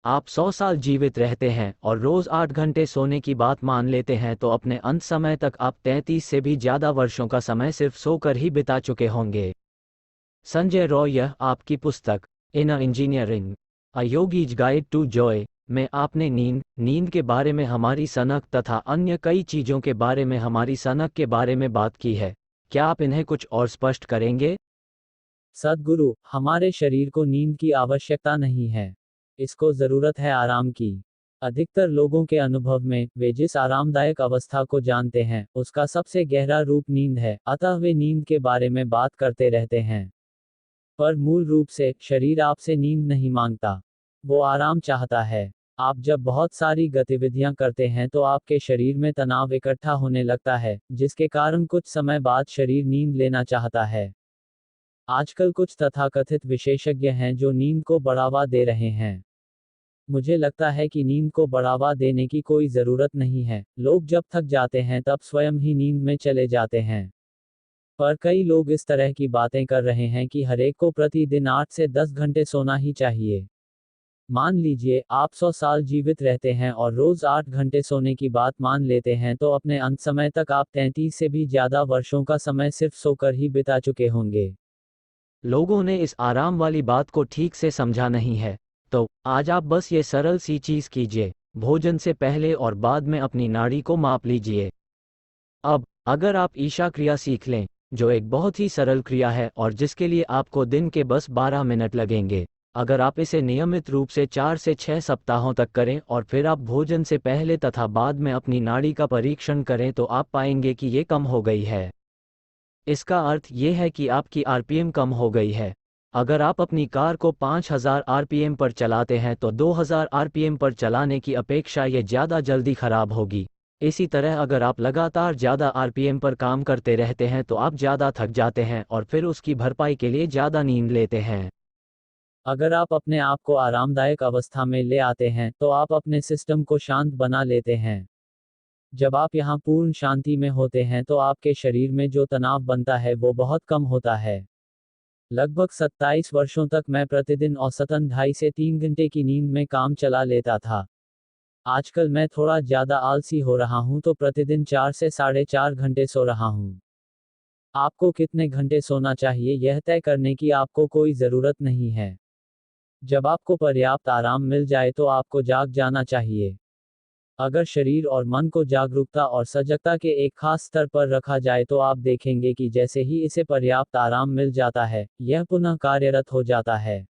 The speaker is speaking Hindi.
आप 100 साल जीवित रहते हैं और रोज 8 घंटे सोने की बात मान लेते हैं तो अपने अंत समय तक आप 33 से भी ज्यादा वर्षों का समय सिर्फ सोकर ही बिता चुके होंगे। संजय रॉय, यह आपकी पुस्तक Inner Engineering A Yogi's Guide to Joy में आपने नींद के बारे में हमारी सनक तथा अन्य कई चीजों के बारे में हमारी सनक के बारे में बात की है। क्या आप इन्हें कुछ और स्पष्ट करेंगे? सद्गुरु, हमारे शरीर को नींद की आवश्यकता नहीं है। इसको जरूरत है आराम की। अधिकतर लोगों के अनुभव में, वे जिस आरामदायक अवस्था को जानते हैं, उसका सबसे गहरा रूप नींद है, अतः वे नींद के बारे में बात करते रहते हैं। पर मूल रूप से, शरीर आपसे नींद नहीं मांगता। वो आराम चाहता है। आप जब बहुत सारी गतिविधियां करते हैं तो आपके शरीर में तनाव इकट्ठा होने लगता है, जिसके कारण कुछ समय बाद शरीर नींद लेना चाहता है। आजकल कुछ तथाकथित विशेषज्ञ हैं जो नींद को बढ़ावा दे रहे हैं। मुझे लगता है कि नींद को बढ़ावा देने की कोई ज़रूरत नहीं है। लोग जब थक जाते हैं तब स्वयं ही नींद में चले जाते हैं। पर कई लोग इस तरह की बातें कर रहे हैं कि हरेक को प्रतिदिन 8 से 10 घंटे सोना ही चाहिए। मान लीजिए, आप 100 साल जीवित रहते हैं और रोज 8 घंटे सोने की बात मान लेते हैं तो अपने अंत समय तक आप 33 से भी ज़्यादा वर्षों का समय सिर्फ सोकर ही बिता चुके होंगे। लोगों ने इस आराम वाली बात को ठीक से समझा नहीं है। तो आज आप बस ये सरल सी चीज कीजिए, भोजन से पहले और बाद में अपनी नाड़ी को माप लीजिए। अब अगर आप ईशा क्रिया सीख लें, जो एक बहुत ही सरल क्रिया है और जिसके लिए आपको दिन के बस 12 मिनट लगेंगे, अगर आप इसे नियमित रूप से 4 से 6 सप्ताहों तक करें और फिर आप भोजन से पहले तथा बाद में अपनी नाड़ी का परीक्षण करें तो आप पाएंगे कि ये कम हो गई है। इसका अर्थ ये है कि आपकी आरपीएम कम हो गई है। अगर आप अपनी कार को 5000 आरपीएम पर चलाते हैं तो 2000 आरपीएम पर चलाने की अपेक्षा ये ज़्यादा जल्दी खराब होगी। इसी तरह अगर आप लगातार ज़्यादा आरपीएम पर काम करते रहते हैं तो आप ज़्यादा थक जाते हैं और फिर उसकी भरपाई के लिए ज़्यादा नींद लेते हैं। अगर आप अपने आप को आरामदायक अवस्था में ले आते हैं तो आप अपने सिस्टम को शांत बना लेते हैं। जब आप यहाँ पूर्ण शांति में होते हैं तो आपके शरीर में जो तनाव बनता है वो बहुत कम होता है। लगभग 27 वर्षों तक मैं प्रतिदिन औसतन 2.5 से 3 घंटे की नींद में काम चला लेता था। आजकल मैं थोड़ा ज़्यादा आलसी हो रहा हूँ तो प्रतिदिन 4 से 4.5 घंटे सो रहा हूँ। आपको कितने घंटे सोना चाहिए यह तय करने की आपको कोई ज़रूरत नहीं है। जब आपको पर्याप्त आराम मिल जाए तो आपको जाग जाना चाहिए। अगर शरीर और मन को जागरूकता और सजगता के एक खास स्तर पर रखा जाए तो आप देखेंगे कि जैसे ही इसे पर्याप्त आराम मिल जाता है, यह पुनः कार्यरत हो जाता है।